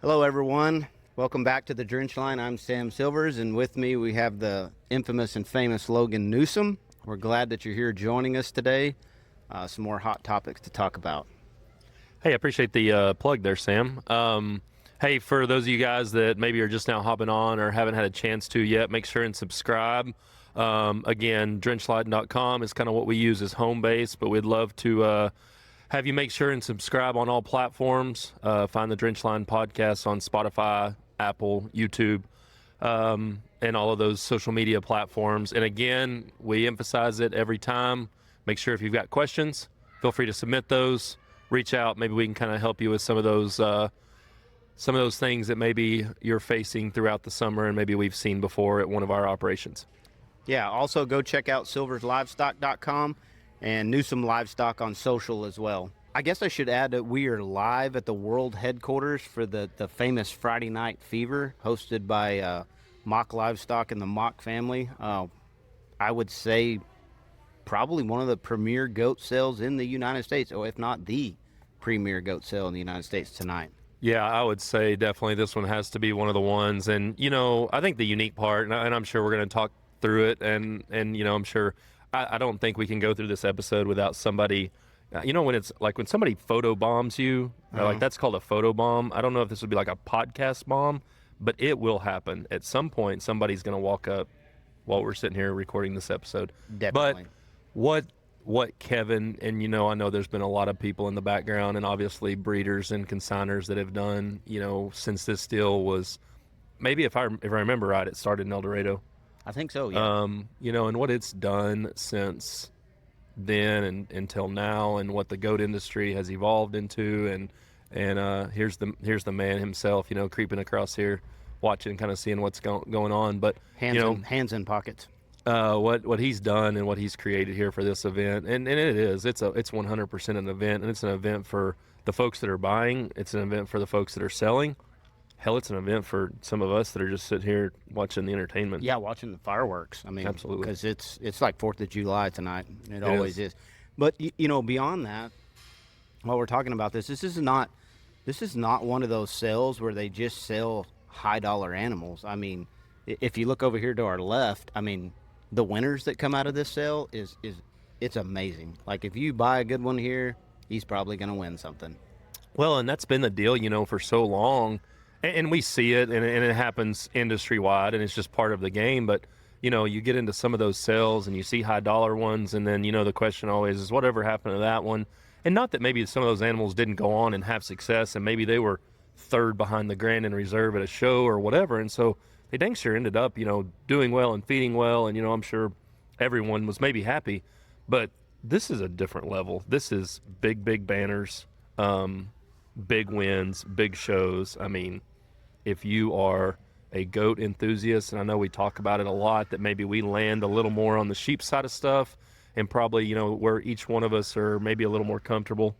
Hello, everyone. Welcome back to the Drench Line. I'm Sam Silvers, and with me we have the infamous and famous Logan Newsom. We're glad that you're here joining us today. Some more hot topics to talk about. Hey, I appreciate the plug there, Sam. Hey, for those of you guys that maybe are just now hopping on or haven't had a chance to yet, make sure and subscribe. Again, drenchline.com is kind of what we use as home base, but we'd love to have you make sure and subscribe on all platforms. Find the Drench Line podcast on Spotify, Apple, YouTube, and all of those social media platforms. And again, we emphasize it every time. Make sure if you've got questions, feel free to submit those. Reach out. Maybe we can kind of help you with some of those things that maybe you're facing throughout the summer and maybe we've seen before at one of our operations. Yeah, also go check out silverslivestock.com and Newsom Livestock on social as well. I guess I should add that we are live at the world headquarters for the famous Friday Night Fever, hosted by Mock Livestock and the Mock family. I would say probably one of the premier goat sales in the United States, or if not the premier goat sale in the United States tonight. Yeah, I would say definitely this one has to be one of the ones. And, you know, I think the unique part, and I'm sure we're going to talk through it, and you know, I'm sure, I don't think we can go through this episode without somebody, you know, when it's like when somebody photo bombs you, like that's called a photo bomb. I don't know if this would be like a podcast bomb, but it will happen. At some point, somebody's going to walk up while we're sitting here recording this episode. Definitely. But what Kevin, and you know, I know there's been a lot of people in the background and obviously breeders and consigners that have done, you know, since this deal was, maybe if I remember right, it started in El Dorado. I think so, yeah. You know, and what it's done since then and until now, and what the goat industry has evolved into, and here's the man himself, you know, creeping across here, watching, kind of seeing what's going on. But hands in pockets. What he's done and what he's created here for this event, and it's 100% an event, and it's an event for the folks that are buying. It's an event for the folks that are selling. Hell, it's an event for some of us that are just sitting here watching the entertainment. Yeah, watching the fireworks. I mean, absolutely, because it's like 4th of July tonight. It always is. But you know, beyond that, while we're talking about this is not one of those sales where they just sell high dollar animals. I mean, if you look over here to our left, I mean, the winners that come out of this sale it's amazing. Like, if you buy a good one here, he's probably going to win something. Well, and that's been the deal, you know, for so long. And we see it, and it happens industry-wide, and it's just part of the game. But, you know, you get into some of those sales, and you see high-dollar ones, and then, you know, the question always is, whatever happened to that one? And not that maybe some of those animals didn't go on and have success, and maybe they were third behind the Grand and Reserve at a show or whatever, and so they dang sure ended up, you know, doing well and feeding well, and, you know, I'm sure everyone was maybe happy. But this is a different level. This is big banners, big wins, big shows. I mean, if you are a goat enthusiast, and I know we talk about it a lot, that maybe we land a little more on the sheep side of stuff, and probably, you know, where each one of us are maybe a little more comfortable,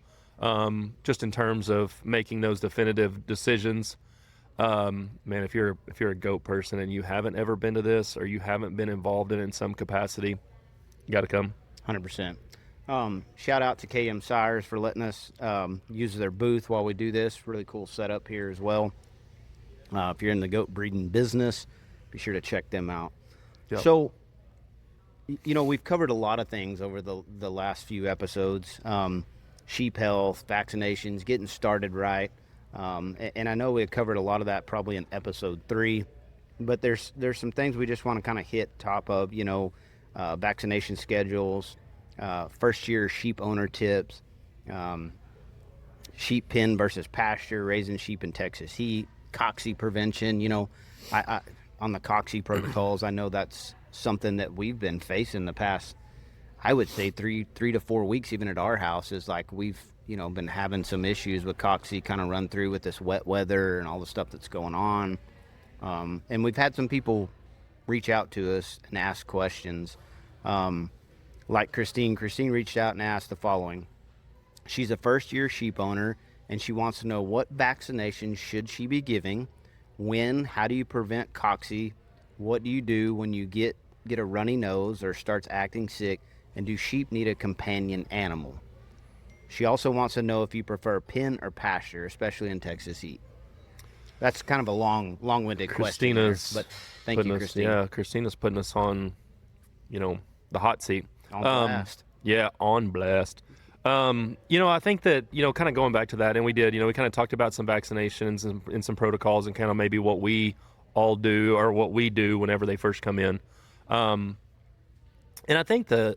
just in terms of making those definitive decisions. Man, if you're a goat person and you haven't ever been to this, or you haven't been involved in some capacity, you got to come. 100%. Shout out to KM Sires for letting us use their booth while we do this. Really cool setup here as well. If you're in the goat breeding business, be sure to check them out. Yep. So, you know, we've covered a lot of things over the last few episodes. Sheep health, vaccinations, getting started right. And I know we covered a lot of that probably in episode 3, but there's some things we just want to kind of hit top of, you know, vaccination schedules, first year sheep owner tips, sheep pen versus pasture, raising sheep in Texas heat, Cocci prevention. You know, I on the Cocci protocols, I know that's something that we've been facing the past, I would say 3 to 4 weeks, even at our house, is like we've, you know, been having some issues with Cocci kind of run through with this wet weather and all the stuff that's going on. And we've had some people reach out to us and ask questions. Like Christine reached out and asked the following. She's a first-year sheep owner, and she wants to know what vaccination should she be giving, when, how do you prevent Cocci, what do you do when you get a runny nose or starts acting sick, and do sheep need a companion animal? She also wants to know if you prefer pen or pasture, especially in Texas heat. That's kind of a long-winded question there, Christina's but thank you, Christina. Yeah, Christina's putting us on, the hot seat. On blast. Yeah, on blast. I think that, kind of going back to that, and we did, we kind of talked about some vaccinations and some protocols and kind of maybe what we all do or what we do whenever they first come in. And I think the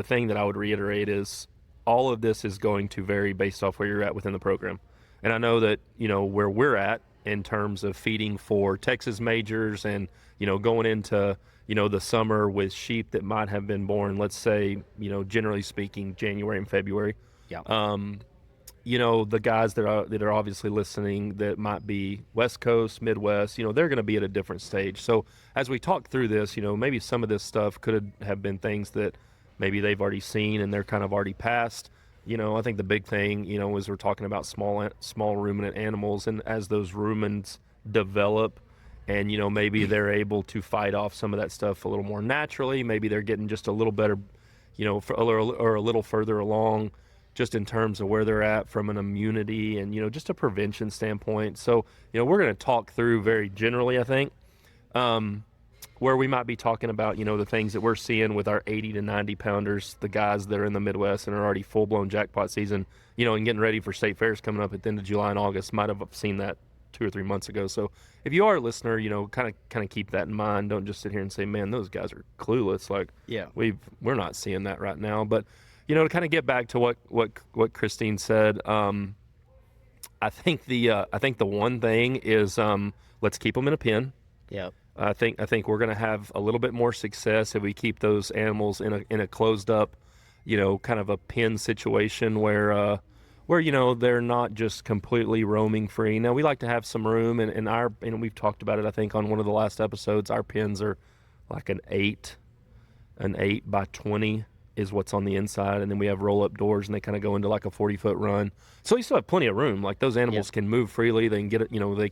thing that I would reiterate is all of this is going to vary based off where you're at within the program. And I know that, where we're at in terms of feeding for Texas majors and, going into, the summer with sheep that might have been born, let's say, generally speaking, January and February. Yeah. The guys that are obviously listening that might be West Coast, Midwest, they're going to be at a different stage. So as we talk through this, maybe some of this stuff could have been things that maybe they've already seen and they're kind of already past. I think the big thing, is we're talking about small ruminant animals, and as those rumens develop and, maybe they're able to fight off some of that stuff a little more naturally, maybe they're getting just a little better, or a little further along just in terms of where they're at from an immunity and, just a prevention standpoint. So, we're going to talk through very generally, I think, where we might be talking about, the things that we're seeing with our 80 to 90 pounders, the guys that are in the Midwest and are already full-blown jackpot season, and getting ready for state fairs coming up at the end of July and August. Might have seen that 2 or 3 months ago. So if you are a listener, kind of keep that in mind. Don't just sit here and say, man, those guys are clueless. Like, Yeah. we're not seeing that right now. But, to kind of get back to what Christine said, I think the one thing is, let's keep them in a pen. Yeah. I think we're going to have a little bit more success if we keep those animals in a closed up, kind of a pen situation where they're not just completely roaming free. Now we like to have some room, and we've talked about it. I think on one of the last episodes, our pens are like an 8 by 20 is what's on the inside, and then we have roll up doors, and they kind of go into like a 40-foot run. So you still have plenty of room. Like those animals can move freely. They can get it. They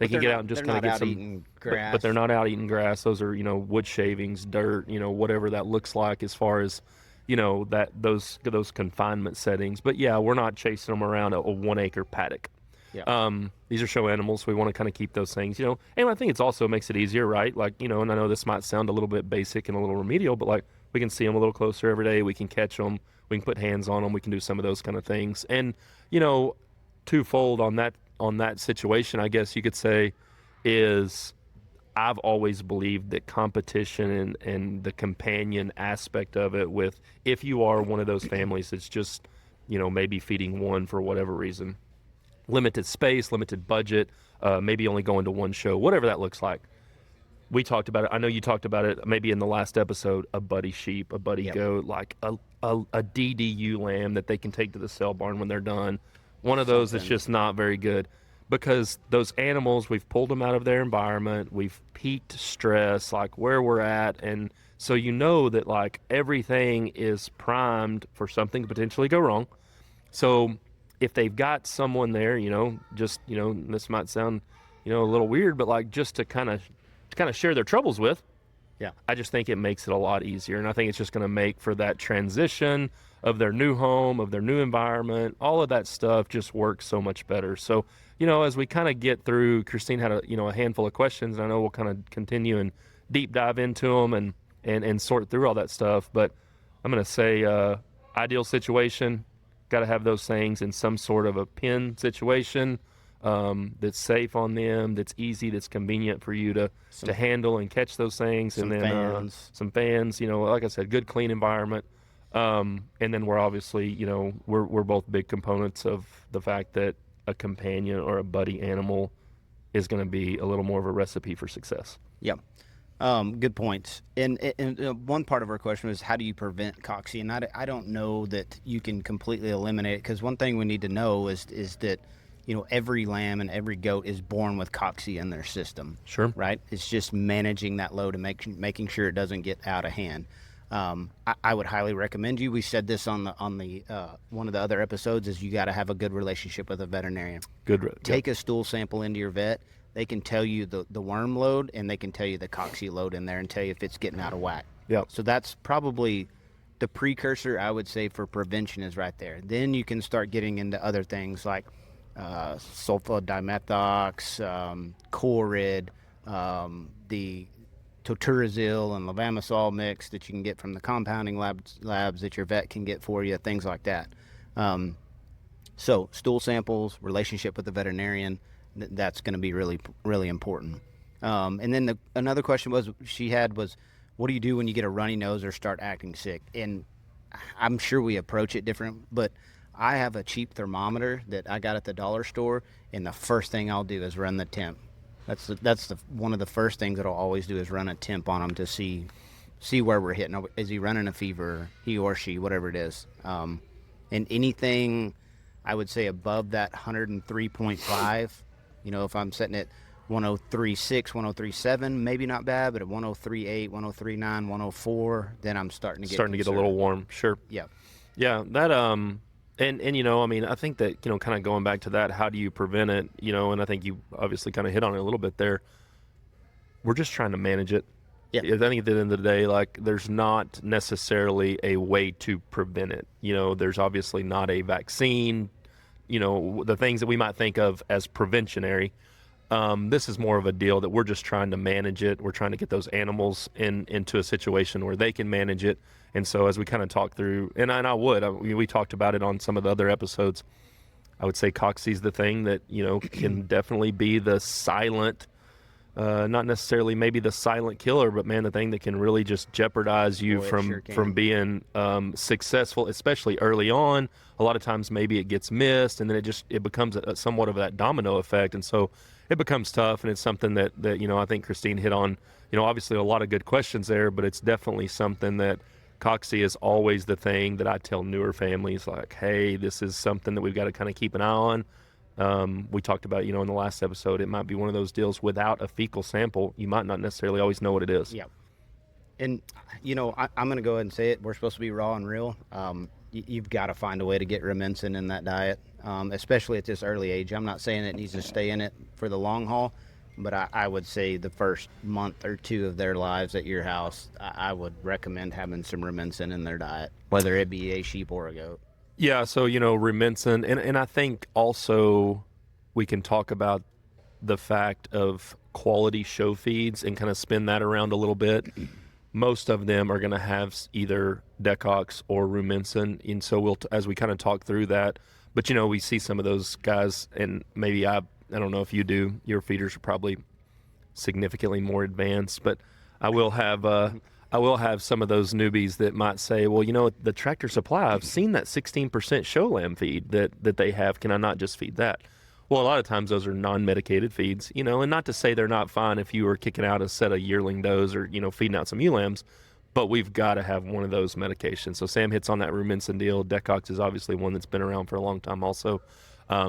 can get out and just kind of get some. Eating grass. But they're not out eating grass. Those are wood shavings, dirt, whatever that looks like as far as that those confinement settings. But yeah, we're not chasing them around a 1 acre paddock. Yeah. These are show animals. We want to kind of keep those things, and I think it's also makes it easier, right? Like, and I know this might sound a little bit basic and a little remedial, but like we can see them a little closer every day. We can catch them. We can put hands on them. We can do some of those kind of things. And, twofold on that situation, I guess you could say, is I've always believed that competition and the companion aspect of it with, if you are one of those families that's just, maybe feeding one for whatever reason, limited space, limited budget, maybe only going to one show, whatever that looks like. We talked about it. I know you talked about it maybe in the last episode, a buddy sheep, a buddy goat, like a DDU lamb that they can take to the sale barn when they're done. One of those that's just not very good, because those animals, we've pulled them out of their environment. We've peaked stress, like where we're at. And so that like everything is primed for something to potentially go wrong. So if they've got someone there, just, this might sound, a little weird, but like just to kind of share their troubles with. Yeah. I just think it makes it a lot easier. And I think it's just going to make for that transition of their new home, of their new environment, all of that stuff just works so much better. So, as we kind of get through, Christine had a handful of questions, and I know we'll kind of continue and deep dive into them and sort through all that stuff. But I'm going to say ideal situation, got to have those things in some sort of a pen situation. That's safe on them, that's easy, that's convenient for you to handle and catch those things. And then some fans, like I said, good, clean environment. And then we're obviously, we're both big components of the fact that a companion or a buddy animal is going to be a little more of a recipe for success. Yeah. Good points. And one part of our question was, how do you prevent Cocci? And I don't know that you can completely eliminate it, because one thing we need to know is that every lamb and every goat is born with Cocci in their system. Sure. Right? It's just managing that load and making sure it doesn't get out of hand. I would highly recommend you. We said this on the one of the other episodes, is you got to have a good relationship with a veterinarian. Take a stool sample into your vet. They can tell you the worm load, and they can tell you the Cocci load in there and tell you if it's getting out of whack. Yeah. So that's probably the precursor, I would say, for prevention is right there. Then you can start getting into other things like sulfodimethox, Corid, the toturazil and levamisol mix that you can get from the compounding labs that your vet can get for you, things like that. So stool samples, relationship with the veterinarian, that's going to be really, really important. And then another question she had was, what do you do when you get a runny nose or start acting sick? And I'm sure we approach it different, but I have a cheap thermometer that I got at the dollar store, and the first thing I'll do is run the temp. That's one of the first things that I'll always do is run a temp on them to see where we're hitting. Is he running a fever, he or she, whatever it is. And anything I would say above that 103.5, if I'm setting it 103.6, 103.7, maybe not bad, but at 103.8, 103.9, 104, then I'm starting to get a little warm. Sure. Yeah. Yeah. That, and I mean, I think that, kind of going back to that, how do you prevent it? And I think you obviously kind of hit on it a little bit there. We're just trying to manage it. Yeah. I think at the end of the day, like, there's not necessarily a way to prevent it. There's obviously not a vaccine, the things that we might think of as preventionary. This is more of a deal that we're just trying to manage it. We're trying to get those animals into a situation where they can manage it. And so as we kind of talk through, we talked about it on some of the other episodes, I would say Cocci's the thing that, can definitely be the silent, not necessarily maybe the silent killer, but man, the thing that can really just jeopardize you from being successful, especially early on. A lot of times maybe it gets missed, and then it becomes somewhat of that domino effect. And so it becomes tough, and it's something that I think Christine hit on. Obviously a lot of good questions there, but it's definitely something that Cocci is always the thing that I tell newer families, like, hey, this is something that we've got to kind of keep an eye on. We talked about, in the last episode, it might be one of those deals without a fecal sample. You might not necessarily always know what it is. Yeah. And, I'm going to go ahead and say it. We're supposed to be raw and real. You've got to find a way to get Rumensin in that diet, especially at this early age. I'm not saying it needs to stay in it for the long haul, but I would say the first month or two of their lives at your house, I would recommend having some Rumensin in their diet, whether it be a sheep or a goat. Yeah, so, Rumensin, and I think also we can talk about the fact of quality show feeds and kind of spin that around a little bit. Most of them are going to have either Decox or Rumensin, and so as we kind of talk through that, but, we see some of those guys, and maybe I don't know if you do, your feeders are probably significantly more advanced, but I will have some of those newbies that might say, well, the Tractor Supply, I've seen that 16% show lamb feed that they have. Can I not just feed that? Well, a lot of times those are non-medicated feeds, and not to say they're not fine if you were kicking out a set of yearling does or, feeding out some ewe lambs, but we've got to have one of those medications. So Sam hits on that Rumensin deal. Decox is obviously one that's been around for a long time also.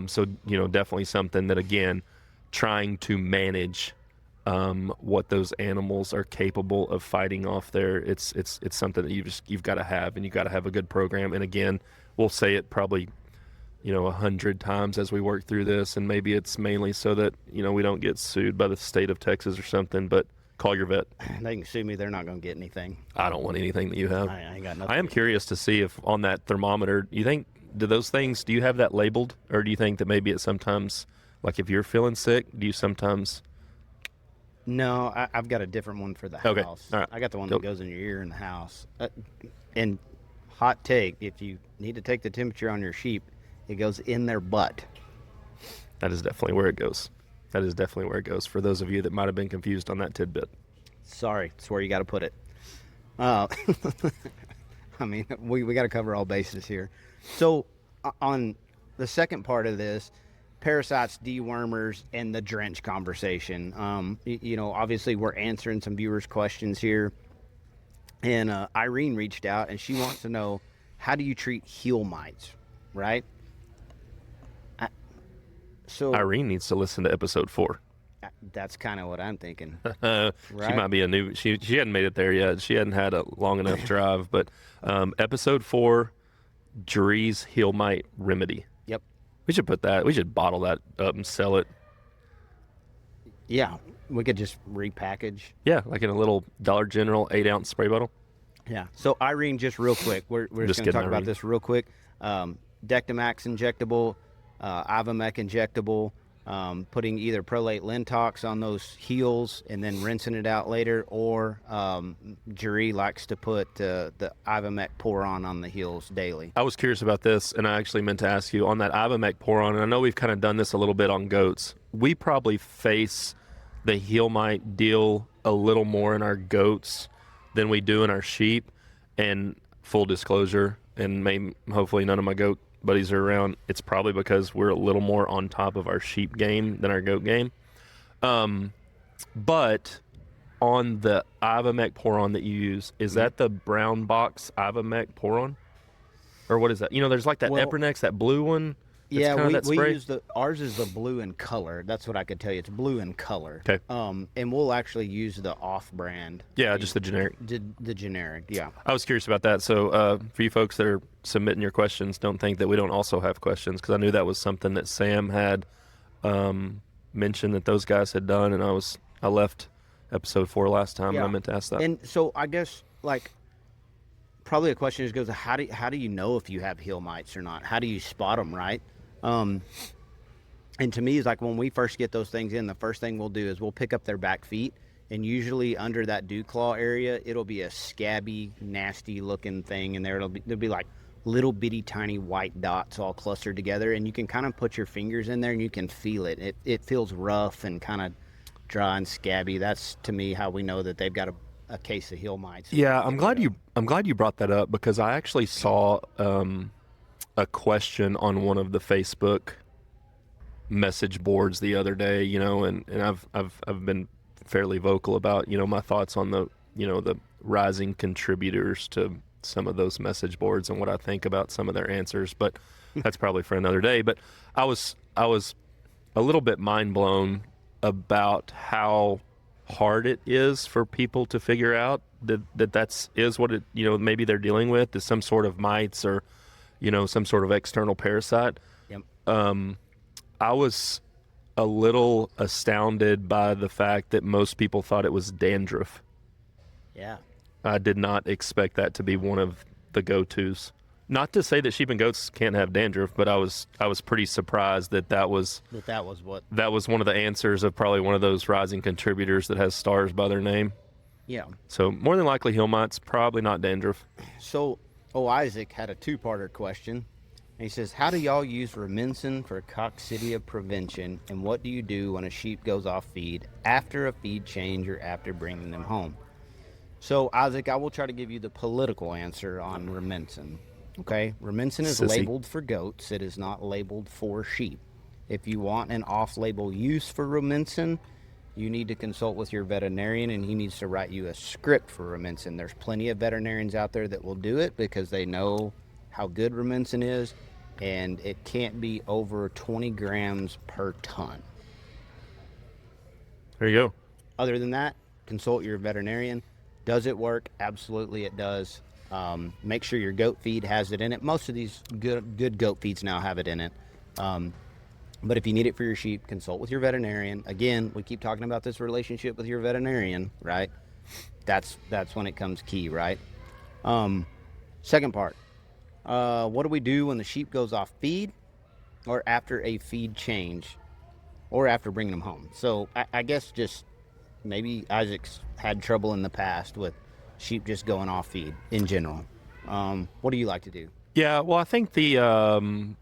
So, definitely something that, again, trying to manage what those animals are capable of fighting off there. It's something that you've got to have, and you've got to have a good program. And again, we'll say it probably, 100 times as we work through this, and maybe it's mainly so that, we don't get sued by the state of Texas or something, but call your vet. They can sue me. They're not going to get anything. I don't want anything that you have. I ain't got nothing. I am curious to see if on that thermometer, do you have that labeled, or do you think that maybe it sometimes, like if you're feeling sick, do you sometimes? No, I've got a different one for the Okay. house. All right. I got the one that goes in your ear in the house. And hot take, if you need to take the temperature on your sheep, it goes in their butt. That is definitely where it goes. For those of you that might have been confused on that tidbit. Sorry, it's where you got to put it. I mean, we got to cover all bases here. So on the second part of this, parasites, dewormers, and the drench conversation. Obviously we're answering some viewers' questions here. And Irene reached out, and she wants to know, how do you treat heel mites, right? So Irene needs to listen to episode 4. That's kind of what I'm thinking. Right? She might be a new. She hadn't made it there yet. She hadn't had a long enough drive. But episode 4, Dree's heel mite remedy. Yep. We should put that. We should bottle that up and sell it. Yeah, we could just repackage. Yeah, like in a little Dollar General 8-ounce spray bottle. Yeah. So Irene, just real quick, we're just going to talk about this real quick. Dectomax injectable. Ivomec injectable, putting either Prolate Lintox on those heels and then rinsing it out later, or Jury likes to put the Ivomec Pour-On on the heels daily. I was curious about this, and I actually meant to ask you on that Ivomec Pour-On, and I know we've kind of done this a little bit on goats. We probably face the heel mite deal a little more in our goats than we do in our sheep. And full disclosure, and hopefully none of my goat buddies are around, it's probably because we're a little more on top of our sheep game than our goat game. But on the Ivomec Pour-On that you use, is that the brown box Ivomec Pour-On? Or what is that? You know, there's like that Epernex, that blue one. Yeah, we use ours is the blue in color. That's what I could tell you. It's blue in color. Okay. And we'll actually use the off-brand. Yeah, just the generic. The generic, yeah. I was curious about that. So for you folks that are submitting your questions, don't think that we don't also have questions, because I knew that was something that Sam had mentioned that those guys had done, and I left episode 4 last time, and I meant to ask that. And so I guess, like, probably a question goes, how do you know if you have heel mites or not? How do you spot them, right? And to me, it's like when we first get those things in, the first thing we'll do is we'll pick up their back feet, and usually under that dew claw area, it'll be a scabby, nasty looking thing, and there'll be like little bitty tiny white dots all clustered together, and you can kind of put your fingers in there and you can feel it. It feels rough and kind of dry and scabby. That's, to me, how we know that they've got a case of heel mites. Yeah, I'm glad you brought that up, because I actually saw a question on one of the Facebook message boards the other day, you know, and I've been fairly vocal about, you know, my thoughts on the rising contributors to some of those message boards and what I think about some of their answers, but that's probably for another day. But I was a little bit mind blown about how hard it is for people to figure out that is what it, you know, maybe they're dealing with, is some sort of mites or, you know, some sort of external parasite. Yep. I was a little astounded by the fact that most people thought it was dandruff. Yeah. I did not expect that to be one of the go-tos. Not to say that sheep and goats can't have dandruff, but I was pretty surprised that was one of the answers of probably one of those rising contributors that has stars by their name. Yeah. So more than likely heel mites, probably not dandruff. So, Isaac had a two-parter question. And he says, how do y'all use Rumensin for coccidia prevention, and what do you do when a sheep goes off feed after a feed change or after bringing them home? So, Isaac, I will try to give you the political answer on Rumensin. Okay? Rumensin is labeled for goats. It is not labeled for sheep. If you want an off-label use for Rumensin, you need to consult with your veterinarian, and he needs to write you a script for Rumensin. There's plenty of veterinarians out there that will do it because they know how good Rumensin is, and it can't be over 20 grams per ton. There you go. Other than that, consult your veterinarian. Does it work? Absolutely it does. Make sure your goat feed has it in it. Most of these good goat feeds now have it in it. But if you need it for your sheep, consult with your veterinarian. Again, we keep talking about this relationship with your veterinarian, right? That's when it comes key, right? Second part. What do we do when the sheep goes off feed or after a feed change or after bringing them home? So I guess just maybe Isaac's had trouble in the past with sheep just going off feed in general. What do you like to do? Yeah, well, I think the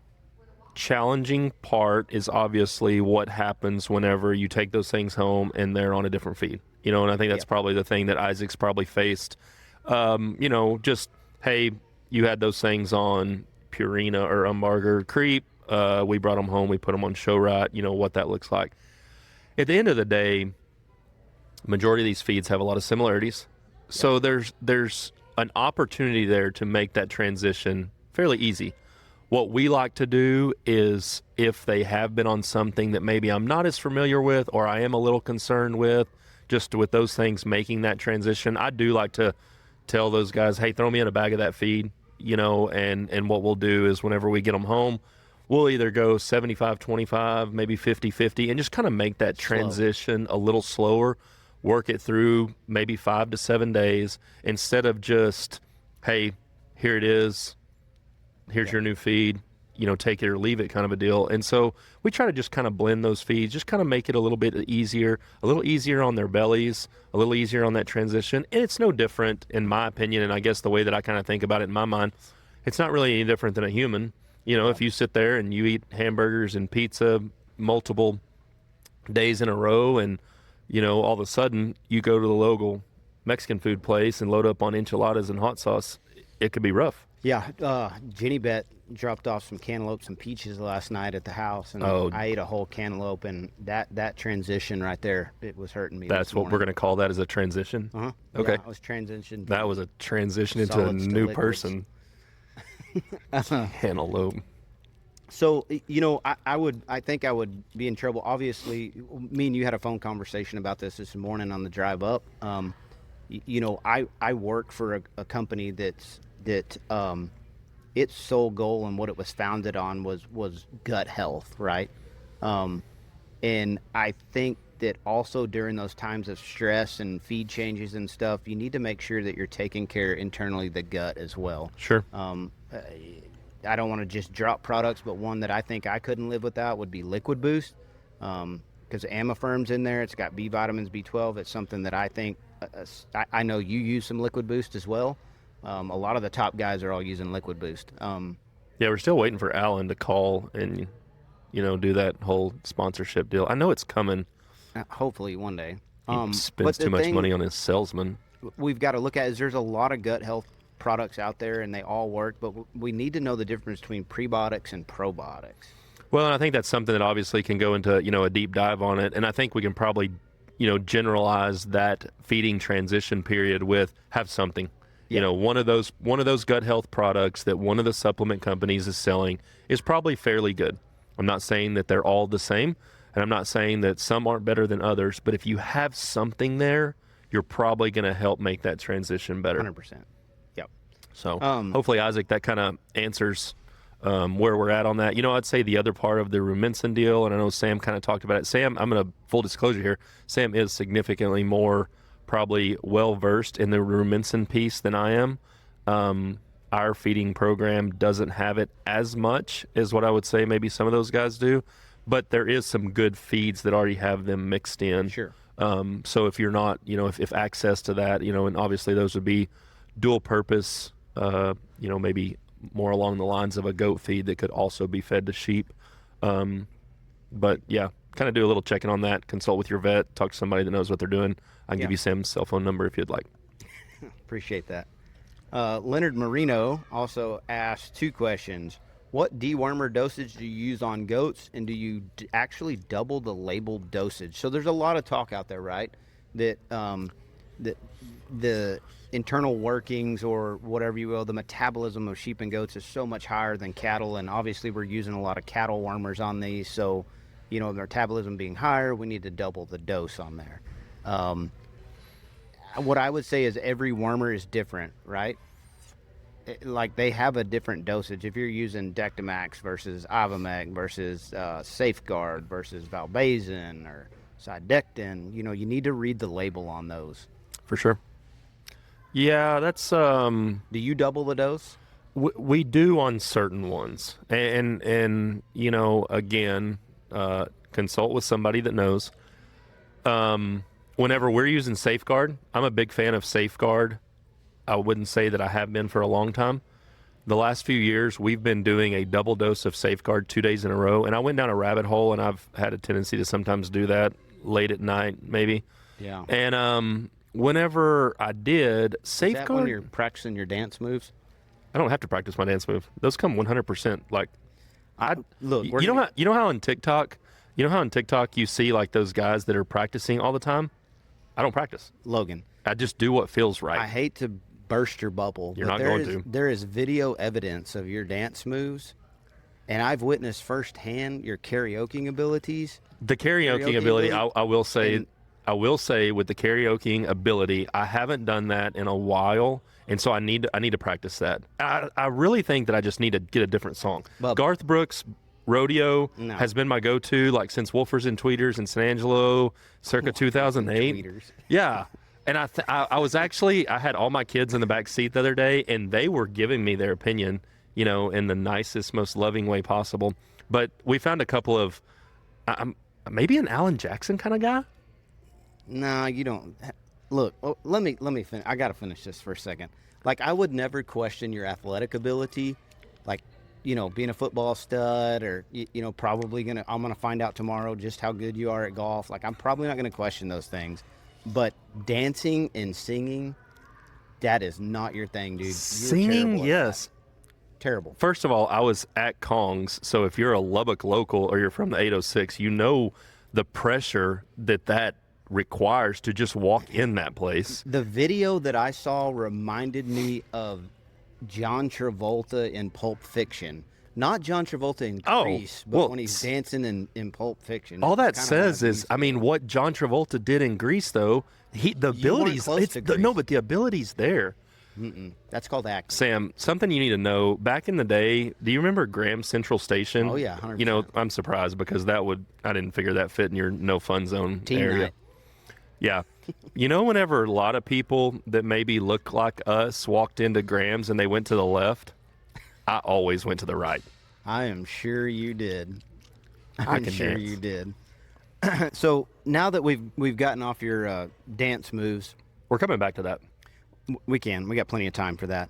challenging part is obviously what happens whenever you take those things home and they're on a different feed. You know, and I think that's probably the thing that Isaac's probably faced. You know, just, hey, you had those things on Purina or Umbarger Creep. We brought them home. We put them on Show Right. You know what that looks like. At the end of the day, majority of these feeds have a lot of similarities. So there's an opportunity there to make that transition fairly easy. What we like to do is, if they have been on something that maybe I'm not as familiar with or I am a little concerned with, just with those things making that transition, I do like to tell those guys, hey, throw me in a bag of that feed, you know, and what we'll do is whenever we get them home, we'll either go 75-25, maybe 50-50, and just kind of make that transition a little slower, work it through maybe 5 to 7 days, instead of just, hey, here it is, here's your new feed, take it or leave it kind of a deal. And so we try to just kind of blend those feeds, just kind of make it a little bit easier on their bellies, a little easier on that transition. And it's no different, in my opinion, and I guess the way that I kind of think about it in my mind, it's not really any different than a human. If you sit there and you eat hamburgers and pizza multiple days in a row, and all of a sudden you go to the local Mexican food place and load up on enchiladas and hot sauce, it could be rough. Yeah, Jenny Bet dropped off some cantaloupes and peaches last night at the house, and I ate a whole cantaloupe, and that transition right there, it was hurting me. That's what we're going to call that, as a transition? Uh-huh. Okay. Yeah, I was transitioned. That was a transition into a new person. Cantaloupe. So, I think I would be in trouble. Obviously, me and you had a phone conversation about this morning on the drive up. I work for a company that its sole goal and what it was founded on was gut health, right? And I think that also during those times of stress and feed changes and stuff, you need to make sure that you're taking care internally the gut as well. Sure. I don't want to just drop products, but one that I think I couldn't live without would be Liquid Boost, because Amifirm's in there. It's got B vitamins, B12. It's something that I think I know you use some Liquid Boost as well. A lot of the top guys are all using Liquid Boost. Yeah, we're still waiting for Alan to call and do that whole sponsorship deal. I know it's coming. Hopefully one day. He spends too much money on his salesman. We've got to look at is there's a lot of gut health products out there, and they all work, but we need to know the difference between prebiotics and probiotics. Well, and I think that's something that obviously can go into a deep dive on it, and I think we can probably generalize that feeding transition period with have something. Yeah. One of those gut health products that one of the supplement companies is selling is probably fairly good. I'm not saying that they're all the same, and I'm not saying that some aren't better than others, but if you have something there, you're probably going to help make that transition better. 100%. Yep. So hopefully, Isaac, that kind of answers where we're at on that. I'd say the other part of the Rumensin deal, and I know Sam kind of talked about it. Sam, I'm going to full disclosure here, Sam is significantly more probably well-versed in the Rumensin piece than I am. Our feeding program doesn't have it as much as what I would say maybe some of those guys do, but there is some good feeds that already have them mixed in. Sure. So if you're not, if access to that, and obviously those would be dual purpose, maybe more along the lines of a goat feed that could also be fed to sheep. But yeah, kind of do a little checking on that, consult with your vet, talk to somebody that knows what they're doing. I can give you Sam's cell phone number if you'd like. Appreciate that. Leonard Marino also asked 2 questions. What dewormer dosage do you use on goats, and do you actually double the labeled dosage? So there's a lot of talk out there, right, that the internal workings, or whatever you will, the metabolism of sheep and goats is so much higher than cattle, and obviously we're using a lot of cattle wormers on these, so the metabolism being higher, we need to double the dose on there. What I would say is every wormer is different, right? Like they have a different dosage. If you're using Dectomax versus Ivomec versus Safeguard versus Valbazin or Sidectin, you need to read the label on those. For sure. Yeah, that's... Do you double the dose? We do on certain ones. And again, consult with somebody that knows. Whenever we're using Safeguard, I'm a big fan of Safeguard. I wouldn't say that I have been for a long time. The last few years, we've been doing a double dose of Safeguard 2 days in a row, and I went down a rabbit hole, and I've had a tendency to sometimes do that late at night, maybe. Yeah. And whenever I did Safeguard... Is that when you're practicing your dance moves? I don't have to practice my dance move. Those come 100%. Like, look, you know how on TikTok you see like those guys that are practicing all the time? I don't practice. Logan, I just do what feels right. I hate to burst your bubble. You're not going to. There is video evidence of your dance moves, and I've witnessed firsthand your karaoke abilities. The karaoke ability, I will say with the karaoke ability, I haven't done that in a while, and so I need to practice that. I really think that I just need to get a different song. Bubba. Garth Brooks' Rodeo has been my go-to, like since Wolfers and Tweeters in San Angelo, circa 2008. Yeah. And I was actually, I had all my kids in the back seat the other day, and they were giving me their opinion. in the nicest, most loving way possible. But we found a couple of, maybe an Alan Jackson kind of guy. No, you don't. Look, let me finish. I got to finish this for a second. Like, I would never question your athletic ability, like, being a football stud, or probably I'm gonna find out tomorrow just how good you are at golf. Like, I'm probably not gonna question those things, but dancing and singing, that is not your thing, dude. You're Singing, yes. Terrible. First of all, I was at Kong's, so if you're a Lubbock local or you're from the 806, you know the pressure that requires to just walk in that place. The video that I saw reminded me of John Travolta in Pulp Fiction. Not John Travolta in Grease, but when he's dancing in Pulp Fiction. All that says is, what John Travolta did in Grease, though, the abilities, but the ability's there. That's called acting. Sam, something you need to know, back in the day, do you remember Graham Central Station? Oh, yeah, 100%. I'm surprised because I didn't figure that fit in your no fun zone area. Night. Yeah. Whenever a lot of people that maybe look like us walked into Graham's and they went to the left, I always went to the right. I am sure you did. I'm sure you did. So now that we've gotten off your dance moves, we're coming back to that. We got plenty of time for that.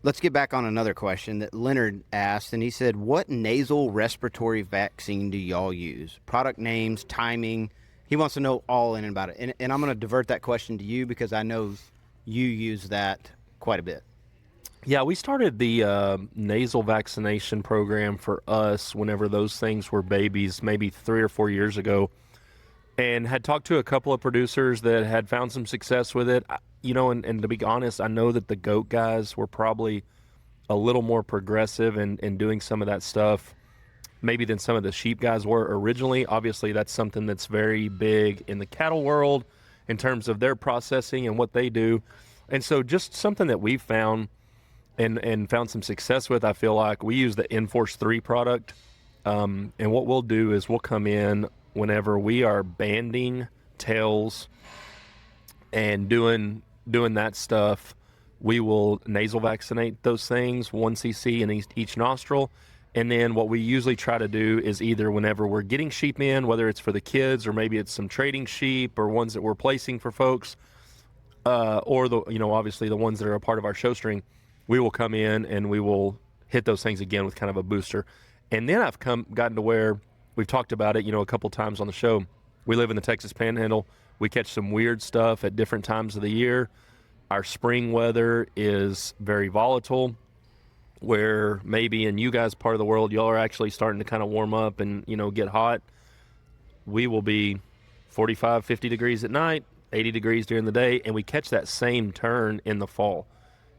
Let's get back on another question that Leonard asked, and he said, what nasal respiratory vaccine do y'all use? Product names, timing. He wants to know all in about it. And I'm going to divert that question to you because I know you use that quite a bit. Yeah, we started the nasal vaccination program for us whenever those things were babies, maybe 3 or 4 years ago, and had talked to a couple of producers that had found some success with it. And to be honest, I know that the goat guys were probably a little more progressive in doing some of that stuff maybe than some of the sheep guys were originally. Obviously, that's something that's very big in the cattle world in terms of their processing and what they do. And so just something that we've found and found some success with, I feel like we use the Enforce 3 product. And what we'll do is we'll come in whenever we are banding tails and doing that stuff. We will nasal vaccinate those things, 1 cc in each nostril. And then what we usually try to do is either whenever we're getting sheep in, whether it's for the kids or maybe it's some trading sheep or ones that we're placing for folks, or obviously the ones that are a part of our show string, we will come in and we will hit those things again with kind of a booster. And then I've gotten to where we've talked about it, a couple times on the show. We live in the Texas Panhandle. We catch some weird stuff at different times of the year. Our spring weather is very volatile, where maybe in you guys' part of the world, y'all are actually starting to kind of warm up and, get hot. We will be 45, 50 degrees at night, 80 degrees during the day, and we catch that same turn in the fall.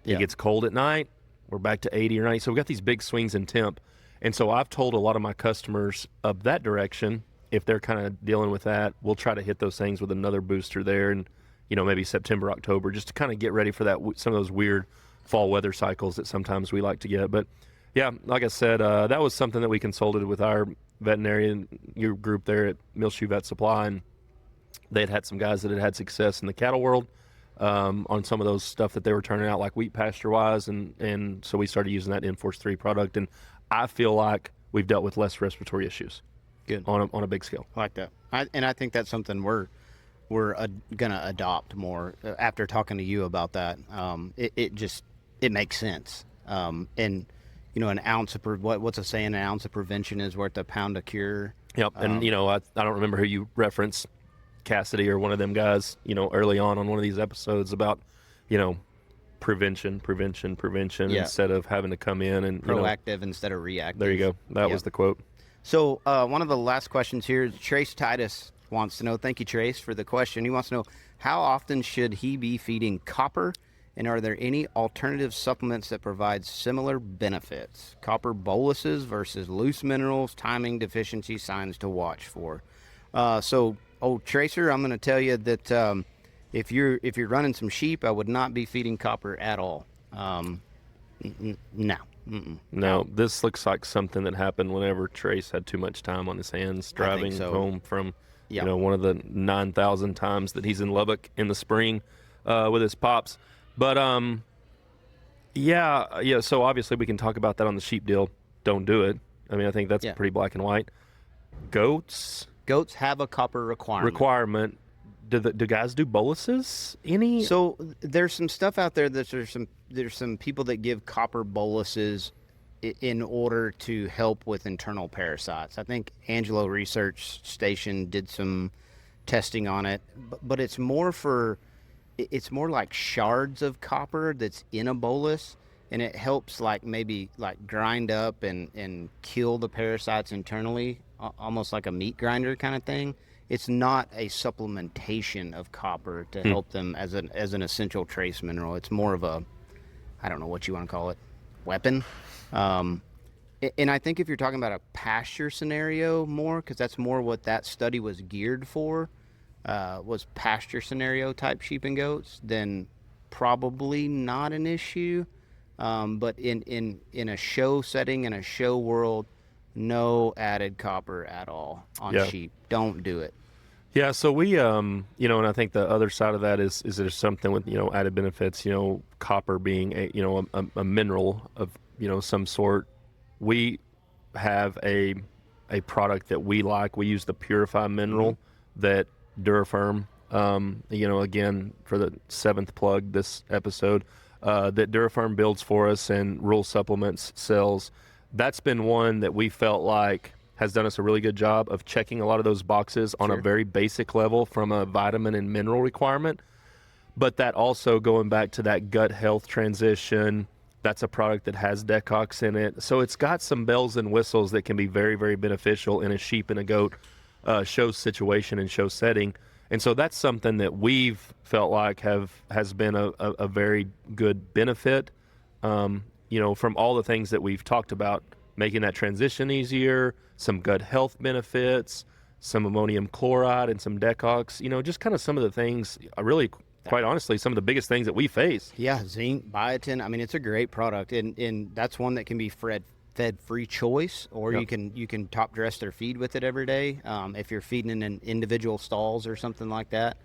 It gets cold at night, we're back to 80 or 90. So we've got these big swings in temp. And so I've told a lot of my customers of that direction, if they're kind of dealing with that, we'll try to hit those things with another booster there and, maybe September, October, just to kind of get ready for that, some of those weird fall weather cycles that sometimes we like to get. But yeah, like I said, that was something that we consulted with our veterinarian group there at Millshoe Vet Supply, and they had some guys that had success in the cattle world on some of those stuff that they were turning out, like wheat pasture wise, and so we started using that Enforce 3 product, and I feel like we've dealt with less respiratory issues. Good. On a big scale. I like that. I think that's something we're gonna adopt more after talking to you about that. It makes sense. And an ounce of what's a saying? An ounce of prevention is worth a pound of cure. Yep. And I don't remember who you referenced, Cassidy or one of them guys. Early on one of these episodes about prevention instead of having to come in and proactive instead of reactive. There you go. That was the quote. So one of the last questions here, Trace Titus wants to know. Thank you, Trace, for the question. He wants to know, how often should he be feeding copper, and are there any alternative supplements that provide similar benefits? Copper boluses versus loose minerals, timing, deficiency, signs to watch for. Tracer, I'm going to tell you that if you're running some sheep, I would not be feeding copper at all. No. No, this looks like something that happened whenever Trace had too much time on his hands driving home from one of the 9,000 times that he's in Lubbock in the spring with his pops. But Yeah. So obviously we can talk about that on the sheep deal. Don't do it. I mean, I think that's Yeah. pretty black and white. Goats Goats have a copper requirement. Do guys do boluses? Any? So there's some stuff out there that there's some people that give copper boluses in order to help with internal parasites. I think Angelo Research Station did some testing on it, but it's more like shards of copper that's in a bolus, and it helps maybe grind up and kill the parasites internally, almost like a meat grinder kind of thing. It's not a supplementation of copper to help them as an essential trace mineral. It's more of a, I don't know what you want to call it, weapon. And I think if you're talking about a pasture scenario more, because that's more what that study was geared for, was pasture scenario type sheep and goats, then probably not an issue. But in a show setting, in a show world, no added copper at all on sheep. Don't do it. Yeah, so we, and I think the other side of that is there's something with, added benefits, copper being a mineral of, some sort. We have a product that we like. We use the Purify mineral that Durafirm, again, for the 7th plug this episode, that Durafirm builds for us and Rural Supplements sells. That's been one that we felt like has done us a really good job of checking a lot of those boxes on a very basic level from a vitamin and mineral requirement. But that also, going back to that gut health transition, that's a product that has Decox in it. So it's got some bells and whistles that can be very, very beneficial in a sheep and a goat show situation and show setting. And so that's something that we've felt like has been a very good benefit, from all the things that we've talked about, making that transition easier, some gut health benefits, some ammonium chloride and some Decox, just kind of some of the things, really, quite honestly, some of the biggest things that we face. Yeah, zinc, biotin. I mean, it's a great product, and that's one that can be fed free choice, or you can top dress their feed with it every day. If you're feeding in individual stalls or something like that.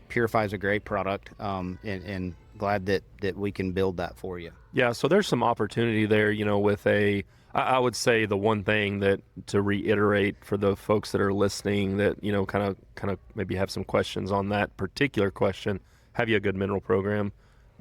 Purify is a great product, and glad that we can build that for you. Yeah, so there's some opportunity there, with I would say the one thing that to reiterate for the folks that are listening that, kind of maybe have some questions on that particular question, have you a good mineral program?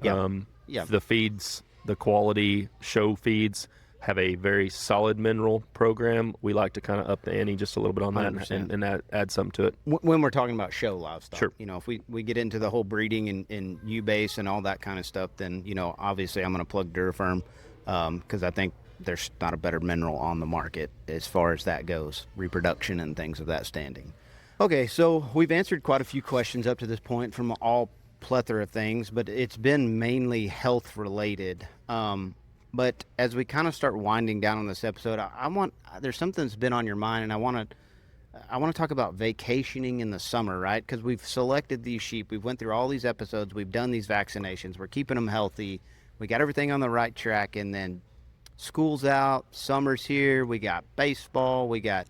The feeds, the quality show feeds have a very solid mineral program. We like to kind of up the ante just a little bit on that and add something to it. When we're talking about show livestock, sure. If we get into the whole breeding and U-base and all that kind of stuff, then, obviously I'm going to plug Durafirm because I think there's not a better mineral on the market as far as that goes, reproduction and things of that standing. Okay, so we've answered quite a few questions up to this point from all plethora of things, but it's been mainly health related. But as we kind of start winding down on this episode, there's something that's been on your mind, and I want to talk about vacationing in the summer, right? Because we've selected these sheep, we've went through all these episodes, we've done these vaccinations, we're keeping them healthy, we got everything on the right track, and then school's out, summer's here, we got baseball, we got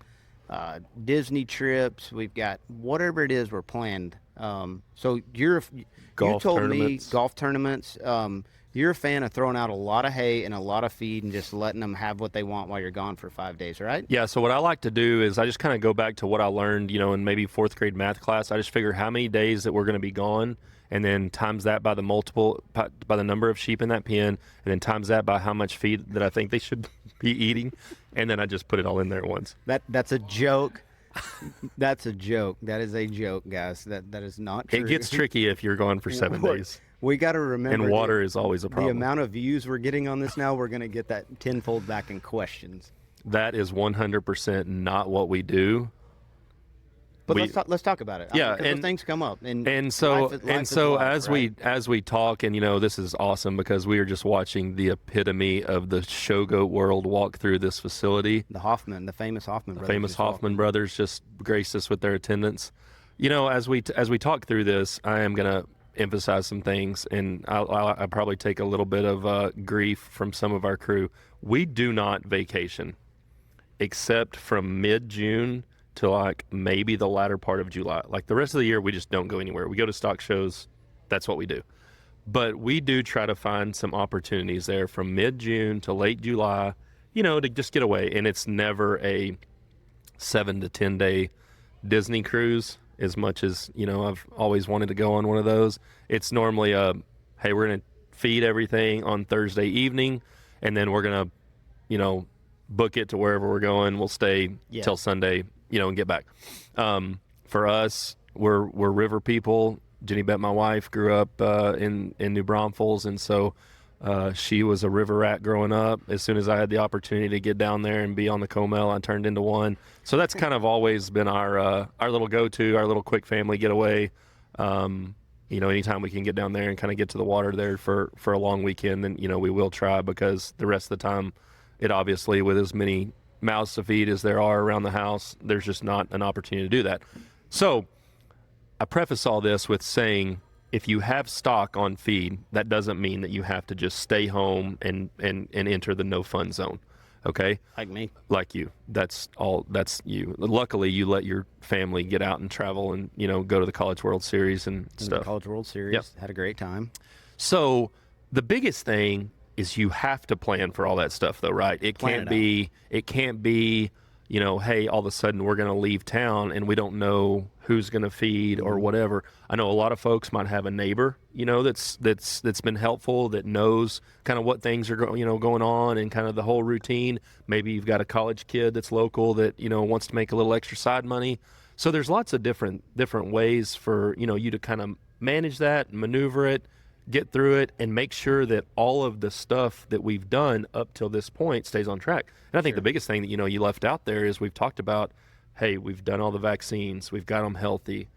Disney trips, we've got whatever it is we're planned. So you told me golf tournaments. You're a fan of throwing out a lot of hay and a lot of feed and just letting them have what they want while you're gone for 5 days, right? Yeah, so what I like to do is I just kind of go back to what I learned, in maybe 4th grade math class. I just figure how many days that we're going to be gone, and then times that by the number of sheep in that pen, and then times that by how much feed that I think they should be eating, and then I just put it all in there at once. That's a joke. That's a joke. That is a joke, guys. That is not true. It gets tricky if you're gone for 7 days. We got to remember. And water is always a problem. The amount of views we're getting on this now, we're going to get that tenfold back in questions. That is 100% not what we do. But let's talk about it. Yeah, and things come up, and so as we talk, and this is awesome because we are just watching the epitome of the show goat world walk through this facility. The famous Hoffman brothers just graced us with their attendance. As we talk through this, I am gonna emphasize some things, and I'll probably take a little bit of grief from some of our crew. We do not vacation, except from mid-June to like maybe the latter part of July. Like the rest of the year, we just don't go anywhere. We go to stock shows. That's what we do. But we do try to find some opportunities there from mid-June to late July, to just get away. And it's never a 7 to 10 day Disney cruise as much as, I've always wanted to go on one of those. It's normally hey, we're going to feed everything on Thursday evening, and then we're going to, book it to wherever we're going. We'll stay till Sunday, and get back. For us, we're river people. Jenny Bet, my wife, grew up in New Braunfels, and so she was a river rat growing up. As soon as I had the opportunity to get down there and be on the Comel, I turned into one. So that's kind of always been our little go-to, our little quick family getaway. Anytime we can get down there and kind of get to the water there for a long weekend, then, we will try, because the rest of the time, it obviously, with as many mouths to feed as there are around the house, there's just not an opportunity to do that. So I preface all this with saying, if you have stock on feed, that doesn't mean that you have to just stay home and enter the no fun zone. Okay? Like me. Like you. That's you. Luckily, you let your family get out and travel and, go to the College World Series and stuff. The College World Series. Yep. Had a great time. So the biggest thing is you have to plan for all that stuff, though, right? It can't be, hey, all of a sudden we're going to leave town and we don't know who's going to feed or whatever. I know a lot of folks might have a neighbor, that's been helpful, that knows kind of what things are going on and kind of the whole routine. Maybe you've got a college kid that's local that, wants to make a little extra side money. So there's lots of different ways for, you to kind of manage that, maneuver it, get through it, and make sure that all of the stuff that we've done up till this point stays on track. And I think the biggest thing that, you left out there is we've talked about, hey, we've done all the vaccines, we've got them healthy.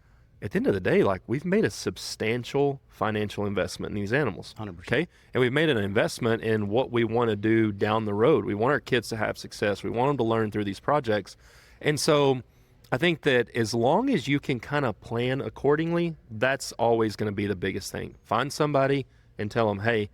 At the end of the day, we've made a substantial financial investment in these animals. 100%. Okay? And we've made an investment in what we want to do down the road. We want our kids to have success. We want them to learn through these projects. And so I think that as long as you can kind of plan accordingly, that's always going to be the biggest thing. Find somebody and tell them, hey,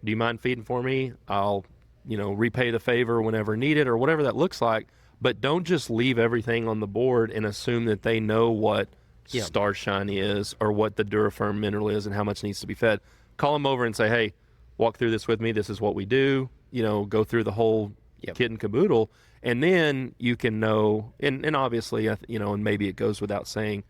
do you mind feeding for me? I'll, repay the favor whenever needed, or whatever that looks like. But don't just leave everything on the board and assume that they know what Starshine is or what the Durafirm mineral is and how much needs to be fed. Call them over and say, hey, walk through this with me. This is what we do. Go through the whole kit and caboodle. And then you can know, and obviously, and maybe it goes without saying,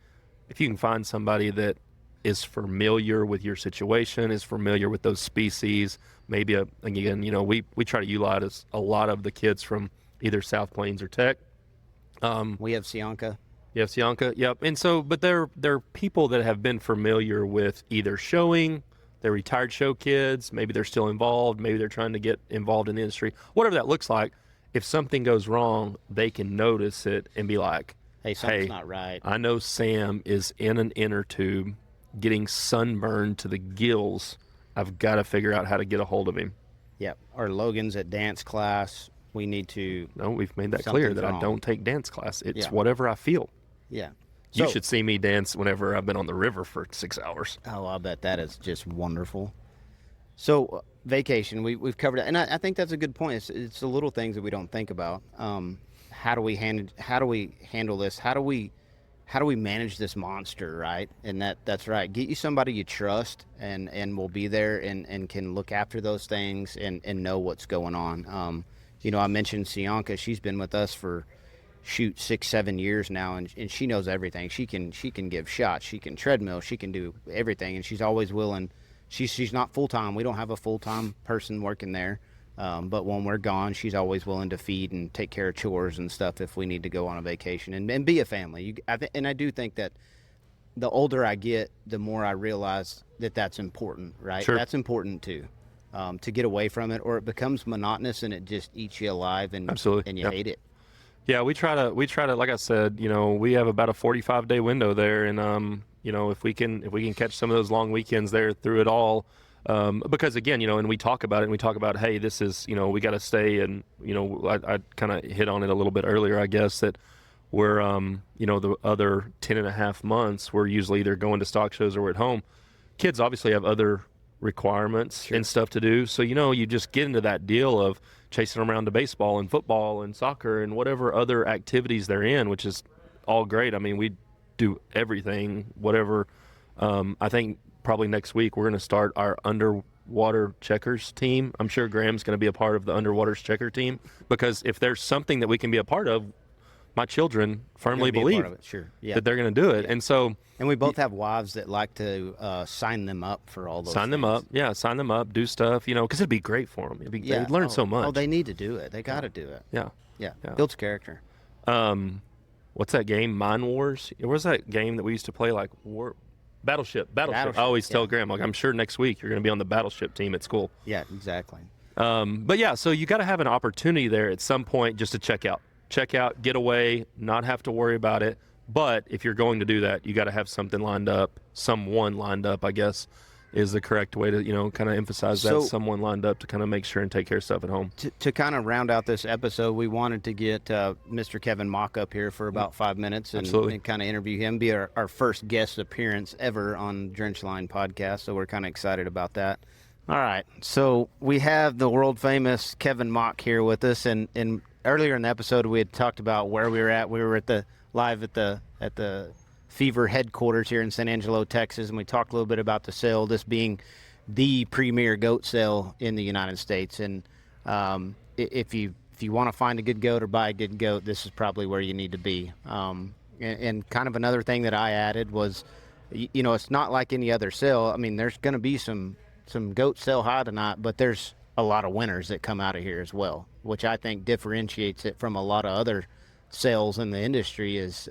if you can find somebody that is familiar with your situation, is familiar with those species, maybe, again, we try to utilize a lot of the kids from either South Plains or Tech. We have Sianka. You have Sianka, yep. And so, but they're people that have been familiar with either showing, they're retired show kids, maybe they're still involved, maybe they're trying to get involved in the industry, whatever that looks like. If something goes wrong, they can notice it and be like, hey, something's not right. I know Sam is in an inner tube getting sunburned to the gills. I've got to figure out how to get a hold of him. Yep. Or Logan's at dance class. We need to. No, we've made that clear that I don't take dance class. It's whatever I feel. Yeah. You should see me dance whenever I've been on the river for 6 hours. Oh, I bet that is just wonderful. So vacation, we've covered it, and I think that's a good point. It's the little things that we don't think about. How do we handle this? How do we manage this monster, right? And that's right. Get you somebody you trust, and will be there and can look after those things and know what's going on. I mentioned Sianka. She's been with us for 6-7 years now, and she knows everything. She can give shots, she can treadmill, she can do everything, and she's always willing. She's not full-time. We don't have a full-time person working there. But when we're gone, she's always willing to feed and take care of chores and stuff if we need to go on a vacation and be a family. And I do think that the older I get, the more I realize that that's important, right? Sure. That's important too, to get away from it, or it becomes monotonous and it just eats you alive and Absolutely. And you hate it. Yeah, we try to, like I said, we have about a 45-day window there, and if we can catch some of those long weekends there through it all, because again, and we talk about it, hey, this is, we got to stay, and I kind of hit on it a little bit earlier, I guess, that we're the other 10.5 months we're usually either going to stock shows or we're at home. Kids obviously have other requirements and stuff to do, so you just get into that deal of chasing them around to baseball and football and soccer and whatever other activities they're in, which is all great. I mean, we do everything, whatever I think probably next week we're going to start our underwater checkers team. I'm sure Graham's going to be a part of the underwater checker team, because if there's something that we can be a part of, my children firmly believe Sure. that they're going to do it. And so, and we both have wives that like to sign them up for all those sign them up. Yeah, sign them up, do stuff, because it'd be great for them. They'd learn so much. Oh, they need to do it. They got to do it. Yeah. Yeah. Builds character. What's that game? Mine Wars? What was that game that we used to play, like Battleship. I always tell Graham, like, I'm sure next week you're going to be on the Battleship team at school. Yeah, exactly. But yeah, so you got to have an opportunity there at some point just to check out, get away, not have to worry about it. But if you're going to do that, you got to have someone lined up, I guess, is the correct way to, kind of emphasize that, someone lined up to kind of make sure and take care of stuff at home. To kind of round out this episode, we wanted to get Mr. Kevin Mock up here for about 5 minutes and kind of interview him, be our first guest appearance ever on Drench Line podcast. So we're kind of excited about that. All right. So we have the world famous Kevin Mock here with us. And earlier in the episode, we had talked about where we were at. We were live at the Fever headquarters here in San Angelo, Texas, and we talked a little bit about the sale, this being the premier goat sale in the United States. And if you want to find a good goat or buy a good goat, this is probably where you need to be. And kind of another thing that I added was, it's not like any other sale. I mean, there's going to be some goats sell high tonight, but there's a lot of winners that come out of here as well, which I think differentiates it from a lot of other sales in the industry. Is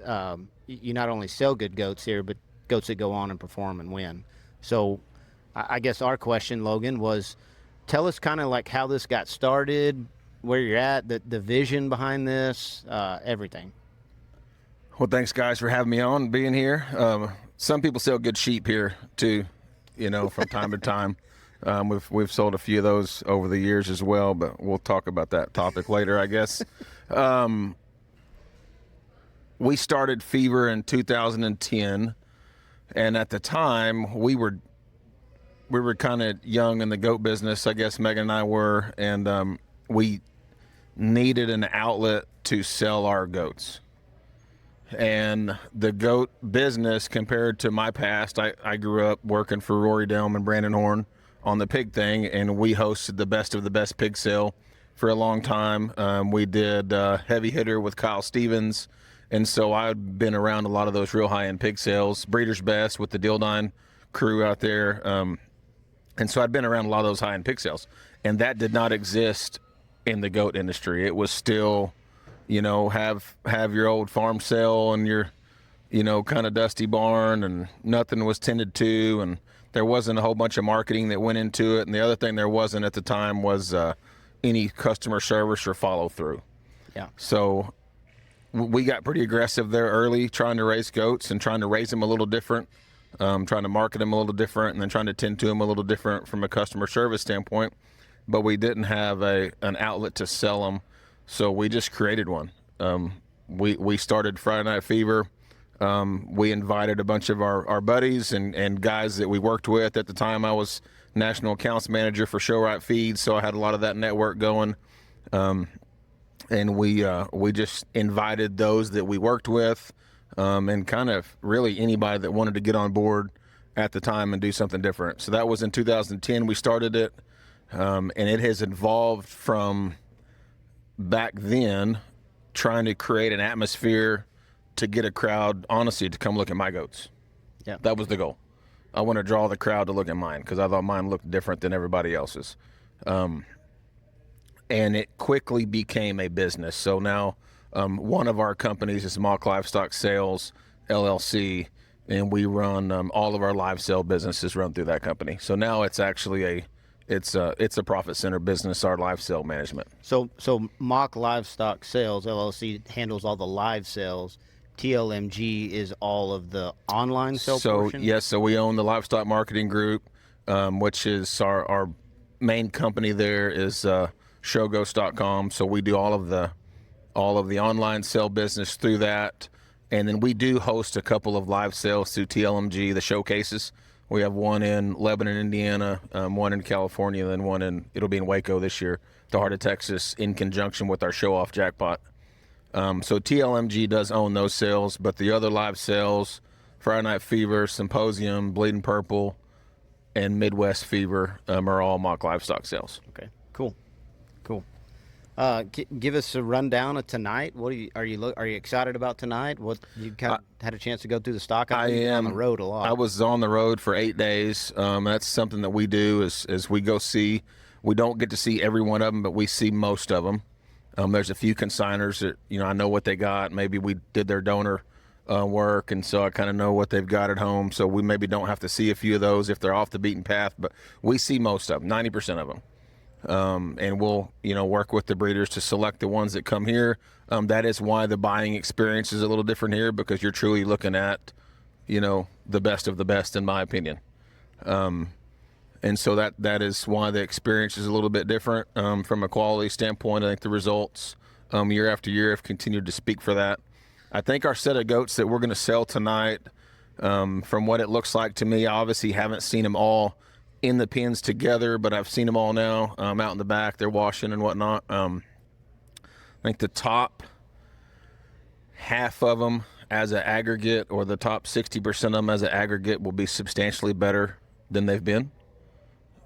you not only sell good goats here, but goats that go on and perform and win. So I guess our question, Logan, was tell us kind of like how this got started, where you're at, the vision behind this, everything. Well, thanks, guys, for having me on and being here. Some people sell good sheep here, too, from time to time. We've sold a few of those over the years as well, but we'll talk about that topic later, I guess. We started Fever in 2010, and at the time we were kind of young in the goat business, I guess Megan and I were, and we needed an outlet to sell our goats. And the goat business, compared to my past, I grew up working for Rory Delm and Brandon Horn on the pig thing, and we hosted the best of the best pig sale for a long time. We did Heavy Hitter with Kyle Stevens. And so I've been around a lot of those real high-end pig sales, Breeder's Best with the Dildine crew out there. And so I'd been around a lot of those high-end pig sales. And that did not exist in the goat industry. It was still, have your old farm sale and your, kind of dusty barn, and nothing was tended to. And there wasn't a whole bunch of marketing that went into it. And the other thing there wasn't at the time was any customer service or follow-through. Yeah. So we got pretty aggressive there early, trying to raise goats and trying to raise them a little different, trying to market them a little different, and then trying to tend to them a little different from a customer service standpoint. But we didn't have an outlet to sell them, so we just created one. We started Friday Night Fever. We invited a bunch of our buddies and guys that we worked with. At the time, I was national accounts manager for Show Right Feeds, so I had a lot of that network going. And we just invited those that we worked with, and kind of really anybody that wanted to get on board at the time and do something different. So that was in 2010 we started it, and it has evolved from back then trying to create an atmosphere to get a crowd, honestly, to come look at my goats. Yeah, that was the goal. I want to draw the crowd to look at mine because I thought mine looked different than everybody else's. And it quickly became a business. So now one of our companies is Mock Livestock Sales, LLC, and we run all of our live sale businesses run through that company. So now it's actually it's a profit center business, our live sale management. So Mock Livestock Sales, LLC, handles all the live sales. TLMG is all of the online sale portion? Yes, so we own the Livestock Marketing Group, which is our main company there is showghost.com. So we do all of the online sale business through that, and then we do host a couple of live sales through TLMG, the showcases. We have one in Lebanon, Indiana, one in California, then it'll be in Waco this year, the heart of Texas, in conjunction with our show off jackpot. So TLMG does own those sales, but the other live sales Friday Night Fever, Symposium, Bleeding Purple, and Midwest Fever are all mock livestock sales. Okay, cool. Give us a rundown of tonight. What are you excited about tonight? What you kind of had a chance to go through the stock? I am on the road a lot. I was on the road for 8 days. That's something that we do is we go see. We don't get to see every one of them, but we see most of them. There's a few consigners that I know what they got. Maybe we did their donor work, and so I kind of know what they've got at home. So we maybe don't have to see a few of those if they're off the beaten path, but we see most of them, 90% of them. And we'll work with the breeders to select the ones that come here. That is why the buying experience is a little different here, because you're truly looking at the best of the best, in my opinion. And so that is why the experience is a little bit different from a quality standpoint. I think the results year after year have continued to speak for that. I think our set of goats that we're going to sell tonight, from what it looks like to me, I obviously haven't seen them all in the pens together, but I've seen them all now out in the back. They're washing and whatnot. I think the top half of them as an aggregate, or the top 60% of them as an aggregate, will be substantially better than they've been.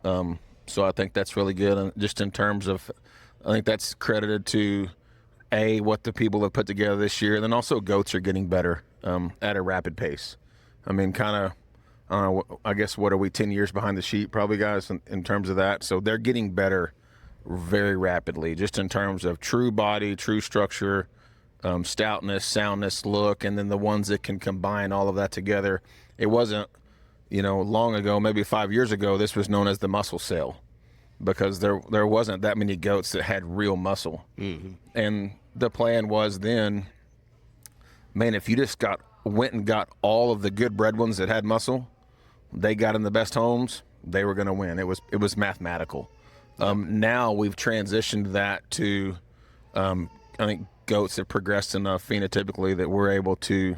So I think that's really good. And just in terms of, I think that's credited to what the people have put together this year. And then also goats are getting better at a rapid pace. I mean, I guess, what are we, 10 years behind the sheep probably, guys, in terms of that? So they're getting better very rapidly, just in terms of true body, true structure, stoutness, soundness, look, and then the ones that can combine all of that together. It wasn't, long ago, maybe 5 years ago, this was known as the muscle sale, because there wasn't that many goats that had real muscle. Mm-hmm. And the plan was then, man, if you just went and got all of the good bred ones that had muscle, they got in the best homes, they were going to win. It was mathematical. Now we've transitioned that to, I think goats have progressed enough phenotypically that we're able to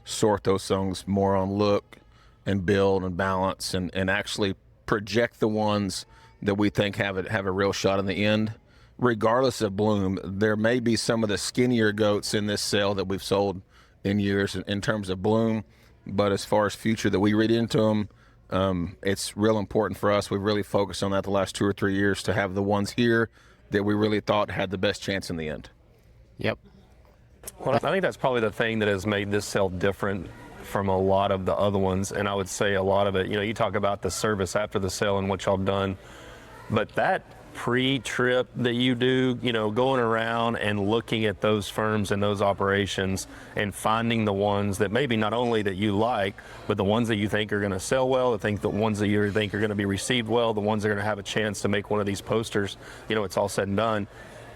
sort those things more on look and build and balance, and actually project the ones that we think have a real shot in the end, regardless of bloom. There may be some of the skinnier goats in this sale that we've sold in years in terms of bloom, but as far as future that we read into them, it's real important for us. We've really focused on that the last 2 or 3 years, to have the ones here that we really thought had the best chance in the end. Yep. Well, I think that's probably the thing that has made this sale different from a lot of the other ones. And I would say a lot of it, you talk about the service after the sale and what y'all done, but that pre-trip that you do, going around and looking at those firms and those operations and finding the ones that maybe not only that you like, but the ones that you think are going to sell well, the ones that you think are going to be received well, the ones that are going to have a chance to make one of these posters, it's all said and done.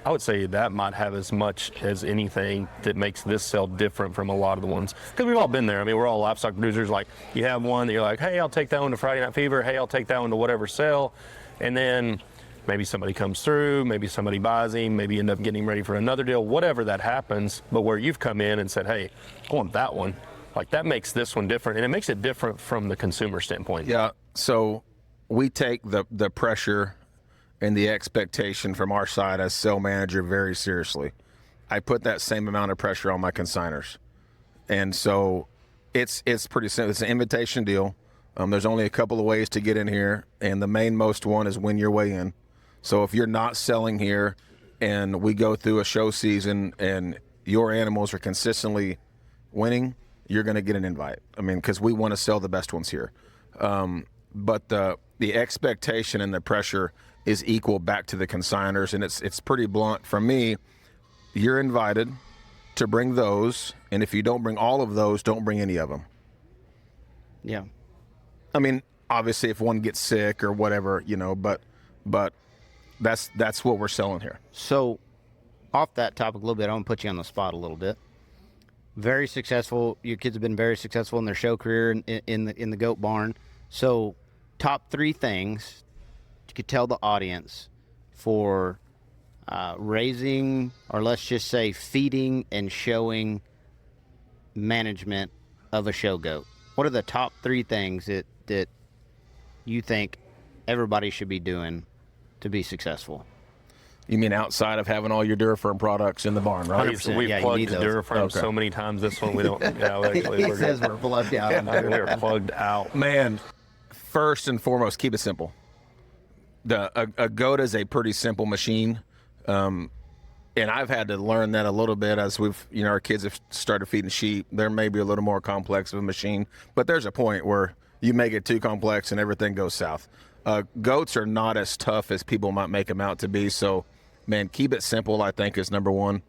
I would say that might have as much as anything that makes this sale different from a lot of the ones. Because we've all been there. I mean, we're all livestock producers. Like, you have one that you're like, hey, I'll take that one to Friday Night Fever. Hey, I'll take that one to whatever sale. And then maybe somebody comes through, maybe somebody buys him, maybe you end up getting him ready for another deal, whatever that happens. But where you've come in and said, hey, I want that one, like, that makes this one different. And it makes it different from the consumer standpoint. Yeah, so we take the pressure and the expectation from our side as sale manager very seriously. I put that same amount of pressure on my consigners. And so it's pretty simple. It's an invitation deal. There's only a couple of ways to get in here, and the most one is win your way in. So if you're not selling here and we go through a show season and your animals are consistently winning, you're going to get an invite. I mean, because we want to sell the best ones here. But the expectation and the pressure is equal back to the consigners, and it's pretty blunt. For me, you're invited to bring those, and if you don't bring all of those, don't bring any of them. Yeah. I mean, obviously, if one gets sick or whatever, but that's what we're selling here. So, off that topic a little bit, I want to put you on the spot a little bit. Very successful. Your kids have been very successful in their show career in the goat barn. So, top 3 things you could tell the audience for raising, or let's just say feeding and showing management of a show goat. What are the top 3 things that you think everybody should be doing to be successful? You mean outside of having all your Durafirm products in the barn, right? 100%. We've Yeah, you plugged need those. Durafirm Okay. so many times. This one we don't. Actually, He says we're plugged out. we're plugged out. Man, first and foremost, keep it simple. A goat is a pretty simple machine, and I've had to learn that a little bit as our kids have started feeding sheep. They're maybe a little more complex of a machine, but there's a point where you make it too complex and everything goes south. Goats are not as tough as people might make them out to be. So, man, keep it simple, I think, is number one.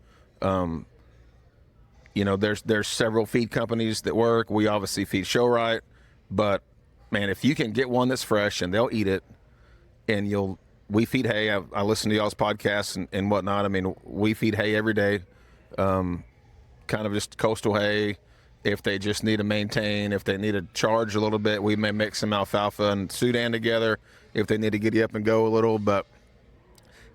There's several feed companies that work. We obviously feed show right, but man, if you can get one that's fresh and they'll eat it, and we feed hay. I listen to y'all's podcasts and whatnot. I mean, we feed hay every day, kind of just coastal hay. If they just need to maintain, if they need to charge a little bit, we may mix some alfalfa and Sudan together if they need to get you up and go a little. But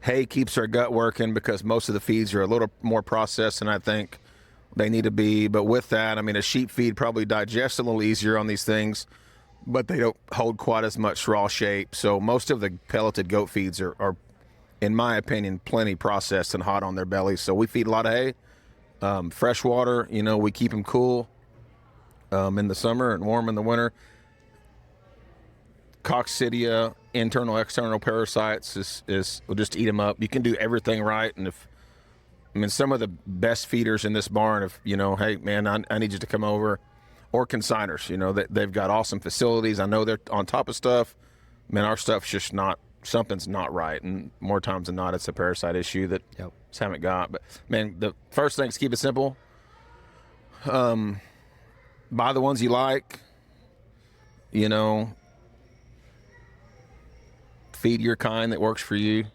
hay keeps our gut working because most of the feeds are a little more processed than I think they need to be. But with that, I mean, a sheep feed probably digests a little easier on these things, but they don't hold quite as much raw shape. So most of the pelleted goat feeds are in my opinion, plenty processed and hot on their bellies. So we feed a lot of hay, fresh water. We keep them cool in the summer and warm in the winter. Coccidia, internal, external parasites we'll just eat them up. You can do everything right. And some of the best feeders in this barn, hey man, I need you to come over, or consigners, they've got awesome facilities. I know they're on top of stuff. Man, our stuff's just something's not right. And more times than not, it's a parasite issue that just haven't got. But man, the first thing is keep it simple. Buy the ones you like, feed your kind that works for you.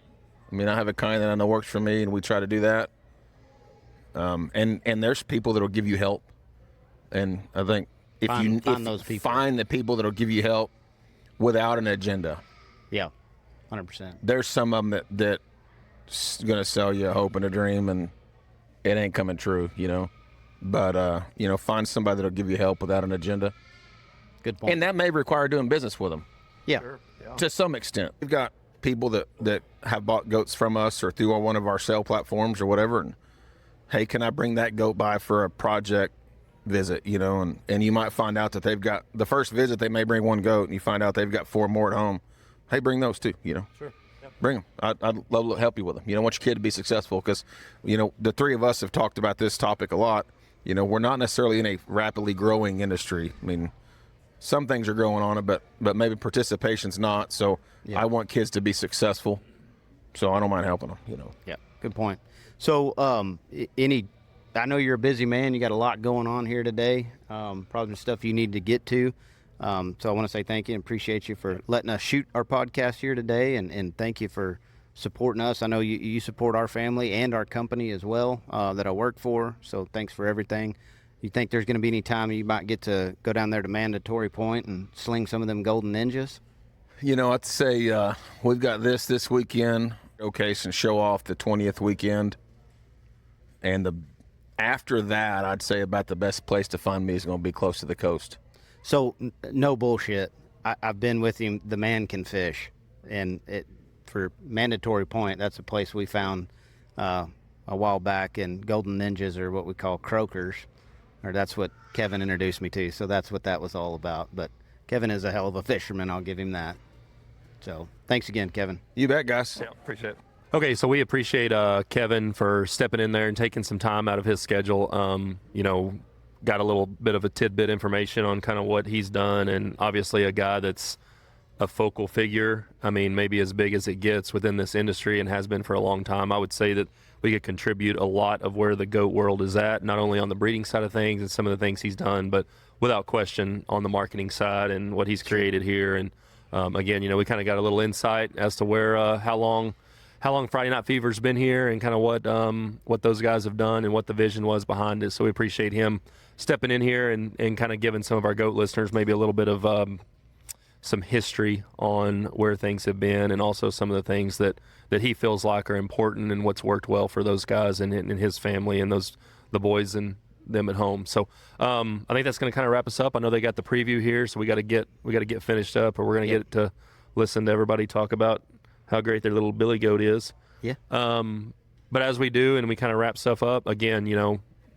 I mean, I have a kind that I know works for me, and we try to do that. And there's people that'll give you help. And I think if you find the people that'll give you help without an agenda. Yeah, 100%. There's some of them that's going to sell you a hope and a dream, and it ain't coming true, But, find somebody that'll give you help without an agenda. Good point. And that may require doing business with them. Yeah. Sure. Yeah. To some extent. We've got people that have bought goats from us or through one of our sale platforms or whatever. And, hey, can I bring that goat by for a project visit, And you might find out that they've got, the first visit, they may bring one goat, and you find out they've got 4 more at home. Hey, bring those too, Sure. Yeah. Bring them. I'd love to help you with them. I want your kid to be successful because, the three of us have talked about this topic a lot. We're not necessarily in a rapidly growing industry. I mean, some things are growing on it, but maybe participation's not. So I want kids to be successful. So I don't mind helping them, Yeah, good point. So I know you're a busy man. You got a lot going on here today, probably stuff you need to get to. So I want to say thank you and appreciate you for letting us shoot our podcast here today. And thank you for supporting us. I know you support our family and our company as well that I work for. So thanks for everything. You think there's going to be any time you might get to go down there to Mandatory Point and sling some of them golden ninjas? I'd say we've got this weekend, showcase and show off the 20th weekend. And after that, I'd say about the best place to find me is going to be close to the coast. So no bullshit. I've been with him. The man can fish. And for Mandatory Point, that's a place we found a while back, and golden ninjas are what we call croakers. Or that's what Kevin introduced me to, so that's what that was all about. But Kevin is a hell of a fisherman, I'll give him that. So thanks again, Kevin. You bet, guys. Yeah, appreciate it. Okay, so we appreciate Kevin for stepping in there and taking some time out of his schedule. Got a little bit of a tidbit information on kind of what he's done, and obviously a guy that's a focal figure. I mean, maybe as big as it gets within this industry and has been for a long time. I would say that we could contribute a lot of where the goat world is at, not only on the breeding side of things and some of the things he's done, but without question on the marketing side and what he's created here. And again, we kind of got a little insight as to where, how long Friday Night Fever's been here and kind of what those guys have done and what the vision was behind it. So we appreciate him stepping in here and kind of giving some of our goat listeners maybe a little bit of some history on where things have been, and also some of the things that he feels like are important and what's worked well for those guys and his family and the boys and them at home. So I think that's going to kind of wrap us up. I know they got the preview here, so we got to get finished up, or we're going to get to listen to everybody talk about how great their little billy goat is. Yeah. But as we do, and we kind of wrap stuff up, again,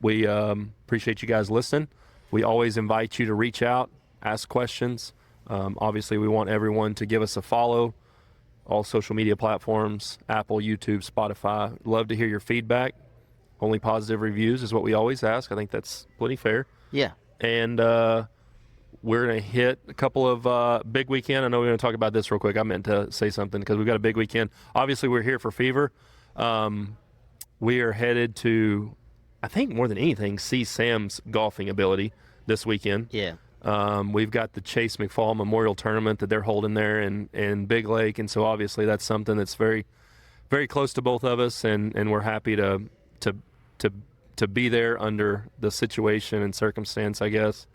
we appreciate you guys listening. We always invite you to reach out, ask questions. Obviously, we want everyone to give us a follow. All social media platforms, Apple, YouTube, Spotify. Love to hear your feedback. Only positive reviews is what we always ask. I think that's plenty fair. Yeah. And we're going to hit a couple of big weekend. I know we're going to talk about this real quick. I meant to say something because we've got a big weekend. Obviously, we're here for Fever. We are headed to, I think more than anything, see Sam's golfing ability this weekend. Yeah. We've got the Chase McFall Memorial Tournament that they're holding there in Big Lake, and so obviously that's something that's very, very close to both of us, and we're happy to be there under the situation and circumstance, I guess.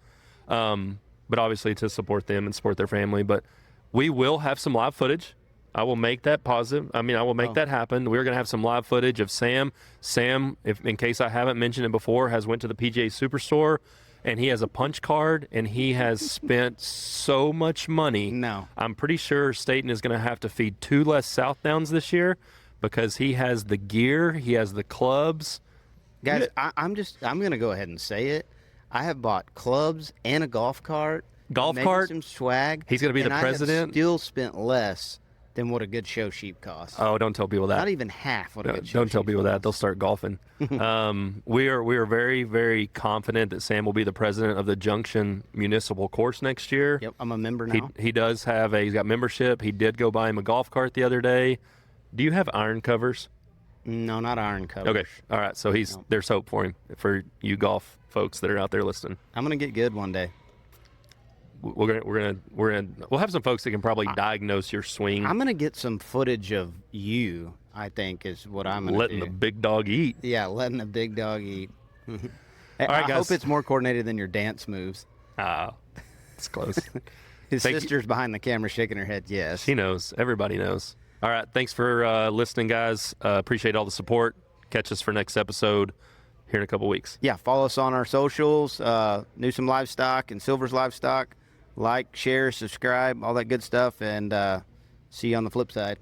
But obviously to support them and support their family. But we will have some live footage. I will make that positive. I will make that happen. We're going to have some live footage of Sam. Sam, in case I haven't mentioned it before, went to the PGA Superstore, and he has a punch card, and he has spent so much money. No. I'm pretty sure Staten is going to have to feed 2 less Southdowns this year because he has the gear, he has the clubs. Guys, I'm going to go ahead and say it. I have bought clubs and a golf cart. Golf maybe cart? some swag. He's going to be the president? I have still spent less than what a good show sheep costs. Oh, don't tell people that. Not even half what a good show Don't tell sheep people costs. that. They'll start golfing. We are very, very confident that Sam will be the president of the Junction Municipal Course next year. Yep, I'm a member now. He does have he's got membership. He did go buy him a golf cart the other day. Do you have iron covers? No, not iron covers. Okay. All right. So there's hope for him, for you golf folks that are out there listening. I'm going to get good one day. We'll have some folks that can probably diagnose your swing. I'm going to get some footage of you, I think, is what I'm going to do. Letting the big dog eat. Yeah, letting the big dog eat. All right, I guys. hope it's more coordinated than your dance moves. It's close. His sister's behind the camera shaking her head, yes. She knows. Everybody knows. All right. Thanks for listening, guys. Appreciate all the support. Catch us for next episode here in a couple weeks. Yeah, follow us on our socials, Newsom Livestock and Silvers Livestock. Like, share, subscribe, all that good stuff, and see you on the flip side.